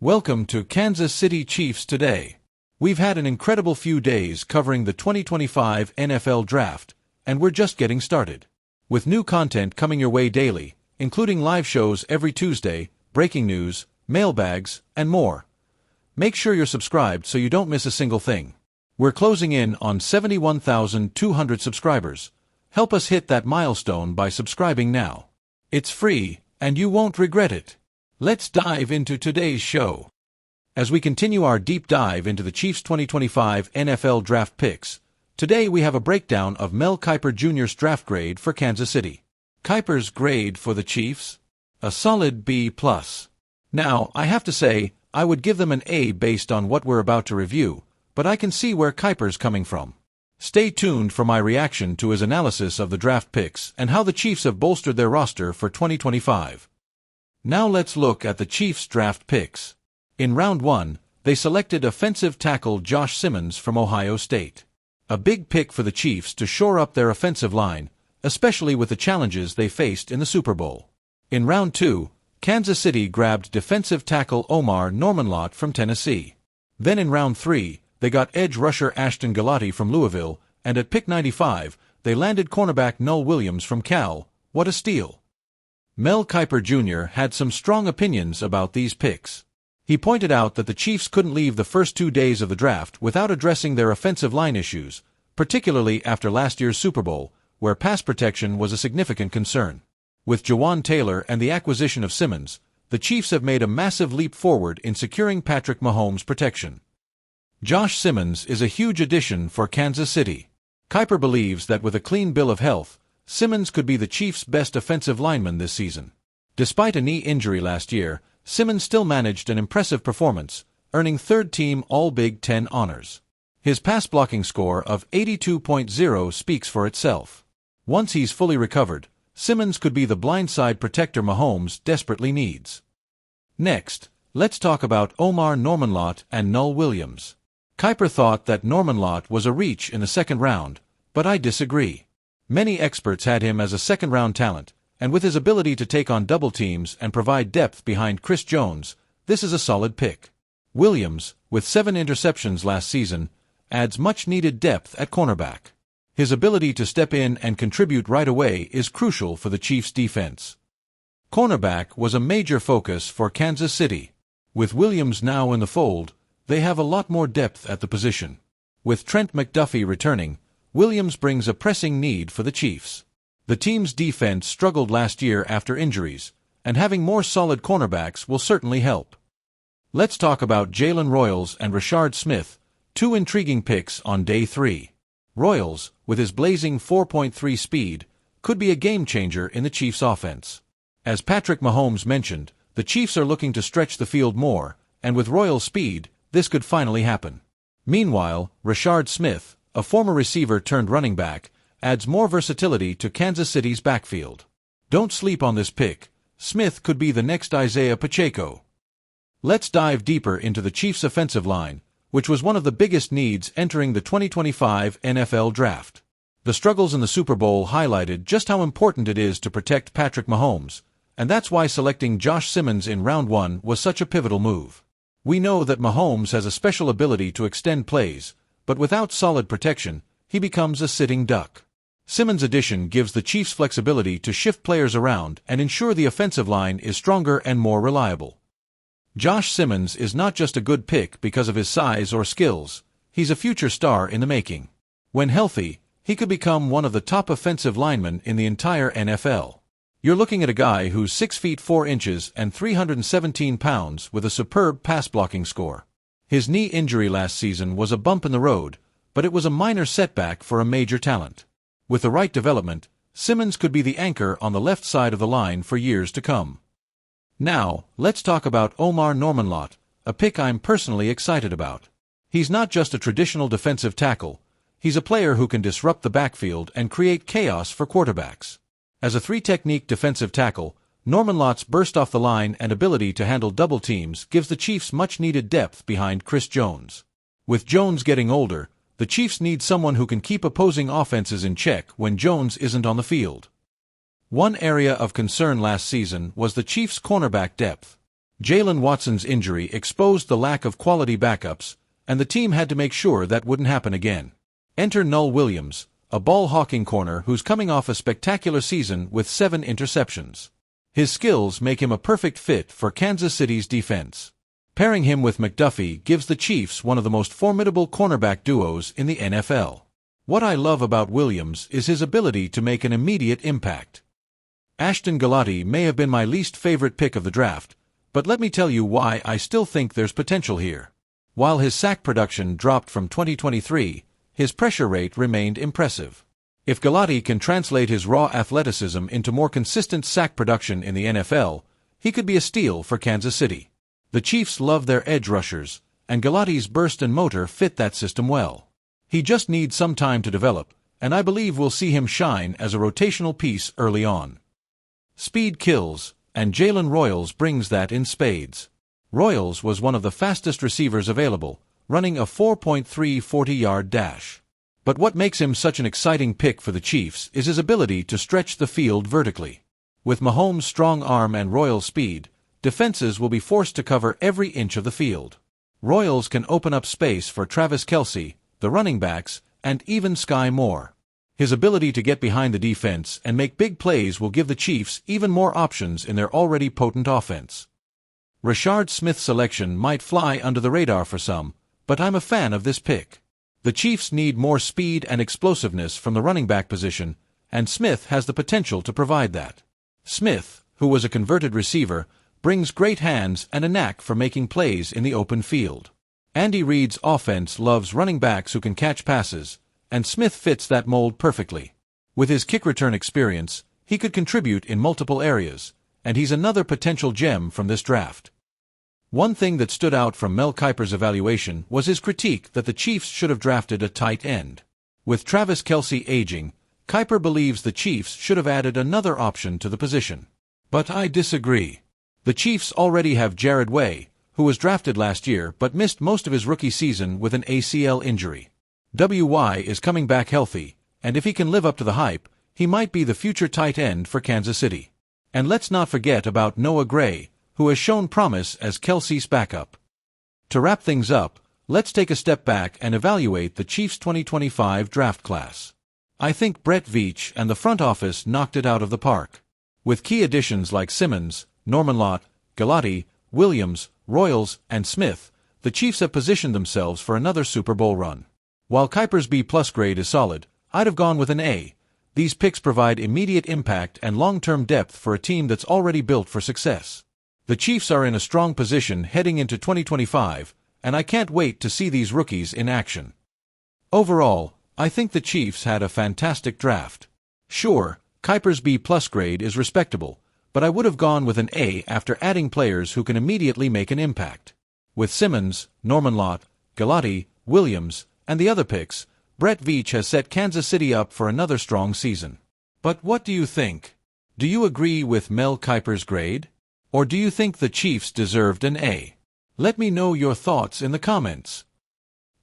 Welcome to Kansas City Chiefs Today. We've had an incredible few days covering the 2025 NFL Draft, and we're just getting started. With new content coming your way daily, including live shows every Tuesday, breaking news, mailbags, and more. Make sure you're subscribed so you don't miss a single thing. We're closing in on 71,200 subscribers. Help us hit that milestone by subscribing now. It's free, and you won't regret it. Let's dive into today's show. As we continue our deep dive into the Chiefs' 2025 NFL Draft picks, today we have a breakdown of Mel Kiper Jr.'s draft grade for Kansas City. Kiper's grade for the Chiefs? A solid B+. Now, I have to say, I would give them an A based on what we're about to review, but I can see where Kiper's coming from. Stay tuned for my reaction to his analysis of the draft picks and how the Chiefs have bolstered their roster for 2025. Now let's look at the Chiefs' draft picks. In round 1, they selected offensive tackle Josh Simmons from Ohio State. A big pick for the Chiefs to shore up their offensive line, especially with the challenges they faced in the Super Bowl. In round 2, Kansas City grabbed defensive tackle Omar Norman-Lott from Tennessee. Then in round 3, they got edge rusher Ashton Gelotti from Louisville, and at pick 95, they landed cornerback Nohl Williams from Cal. What a steal! Mel Kiper Jr. had some strong opinions about these picks. He pointed out that the Chiefs couldn't leave the first 2 days of the draft without addressing their offensive line issues, particularly after last year's Super Bowl, where pass protection was a significant concern. With Jawaan Taylor and the acquisition of Simmons, the Chiefs have made a massive leap forward in securing Patrick Mahomes' protection. Josh Simmons is a huge addition for Kansas City. Kiper believes that with a clean bill of health, Simmons could be the Chiefs' best offensive lineman this season. Despite a knee injury last year, Simmons still managed an impressive performance, earning third-team All-Big Ten honors. His pass-blocking score of 82.0 speaks for itself. Once he's fully recovered, Simmons could be the blindside protector Mahomes desperately needs. Next, let's talk about Omar Norman-Lott and Nohl Williams. Kiper thought that Norman-Lott was a reach in the second round, but I disagree. Many experts had him as a second-round talent, and with his ability to take on double teams and provide depth behind Chris Jones, this is a solid pick. Williams, with 7 interceptions last season, adds much-needed depth at cornerback. His ability to step in and contribute right away is crucial for the Chiefs' defense. Cornerback was a major focus for Kansas City. With Williams now in the fold, they have a lot more depth at the position. With Trent McDuffie returning, Williams brings a pressing need for the Chiefs. The team's defense struggled last year after injuries, and having more solid cornerbacks will certainly help. Let's talk about Jalen Royals and Rashard Smith, 2 intriguing picks on day 3. Royals, with his blazing 4.3 speed, could be a game-changer in the Chiefs' offense. As Patrick Mahomes mentioned, the Chiefs are looking to stretch the field more, and with Royals' speed, this could finally happen. Meanwhile, Rashard Smith, a former receiver turned running back, adds more versatility to Kansas City's backfield. Don't sleep on this pick. Smith could be the next Isaiah Pacheco. Let's dive deeper into the Chiefs' offensive line, which was one of the biggest needs entering the 2025 NFL Draft. The struggles in the Super Bowl highlighted just how important it is to protect Patrick Mahomes, and that's why selecting Josh Simmons in round 1 was such a pivotal move. We know that Mahomes has a special ability to extend plays, but without solid protection, he becomes a sitting duck. Simmons' addition gives the Chiefs flexibility to shift players around and ensure the offensive line is stronger and more reliable. Josh Simmons is not just a good pick because of his size or skills, he's a future star in the making. When healthy, he could become one of the top offensive linemen in the entire NFL. You're looking at a guy who's 6 feet 4 inches and 317 pounds with a superb pass-blocking score. His knee injury last season was a bump in the road, but it was a minor setback for a major talent. With the right development, Simmons could be the anchor on the left side of the line for years to come. Now, let's talk about Omar Norman-Lott, a pick I'm personally excited about. He's not just a traditional defensive tackle, he's a player who can disrupt the backfield and create chaos for quarterbacks. As a 3-technique defensive tackle, Norman-Lott's burst off the line and ability to handle double teams gives the Chiefs much-needed depth behind Chris Jones. With Jones getting older, the Chiefs need someone who can keep opposing offenses in check when Jones isn't on the field. One area of concern last season was the Chiefs' cornerback depth. Jalen Watson's injury exposed the lack of quality backups, and the team had to make sure that wouldn't happen again. Enter Nohl Williams, a ball-hawking corner who's coming off a spectacular season with 7 interceptions. His skills make him a perfect fit for Kansas City's defense. Pairing him with McDuffie gives the Chiefs one of the most formidable cornerback duos in the NFL. What I love about Williams is his ability to make an immediate impact. Ashton Gelotti may have been my least favorite pick of the draft, but let me tell you why I still think there's potential here. While his sack production dropped from 2023, his pressure rate remained impressive. If Gillotte can translate his raw athleticism into more consistent sack production in the NFL, he could be a steal for Kansas City. The Chiefs love their edge rushers, and Gillotte's burst and motor fit that system well. He just needs some time to develop, and I believe we'll see him shine as a rotational piece early on. Speed kills, and Jalen Royals brings that in spades. Royals was one of the fastest receivers available, running a 4.3 40-yard dash. But what makes him such an exciting pick for the Chiefs is his ability to stretch the field vertically. With Mahomes' strong arm and Royals' speed, defenses will be forced to cover every inch of the field. Royals can open up space for Travis Kelce, the running backs, and even Sky Moore. His ability to get behind the defense and make big plays will give the Chiefs even more options in their already potent offense. Rashard Smith's selection might fly under the radar for some, but I'm a fan of this pick. The Chiefs need more speed and explosiveness from the running back position, and Smith has the potential to provide that. Smith, who was a converted receiver, brings great hands and a knack for making plays in the open field. Andy Reid's offense loves running backs who can catch passes, and Smith fits that mold perfectly. With his kick return experience, he could contribute in multiple areas, and he's another potential gem from this draft. One thing that stood out from Mel Kiper's evaluation was his critique that the Chiefs should have drafted a tight end. With Travis Kelce aging, Kiper believes the Chiefs should have added another option to the position. But I disagree. The Chiefs already have Jared Way, who was drafted last year but missed most of his rookie season with an ACL injury. WY is coming back healthy, and if he can live up to the hype, he might be the future tight end for Kansas City. And let's not forget about Noah Gray, who has shown promise as Kelce's backup. To wrap things up, let's take a step back and evaluate the Chiefs' 2025 draft class. I think Brett Veach and the front office knocked it out of the park. With key additions like Simmons, Norman-Lott, Gillotte, Williams, Royals, and Smith, the Chiefs have positioned themselves for another Super Bowl run. While Kiper's B+ grade is solid, I'd have gone with an A. These picks provide immediate impact and long-term depth for a team that's already built for success. The Chiefs are in a strong position heading into 2025, and I can't wait to see these rookies in action. Overall, I think the Chiefs had a fantastic draft. Sure, Kiper's B+ grade is respectable, but I would have gone with an A after adding players who can immediately make an impact. With Simmons, Norman-Lott, Gillotte, Williams, and the other picks, Brett Veach has set Kansas City up for another strong season. But what do you think? Do you agree with Mel Kiper's grade? Or do you think the Chiefs deserved an A? Let me know your thoughts in the comments.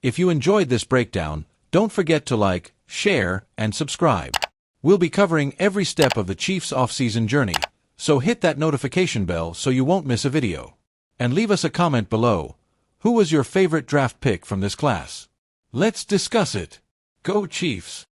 If you enjoyed this breakdown, don't forget to like, share, and subscribe. We'll be covering every step of the Chiefs' offseason journey, so hit that notification bell so you won't miss a video. And leave us a comment below. Who was your favorite draft pick from this class? Let's discuss it. Go Chiefs!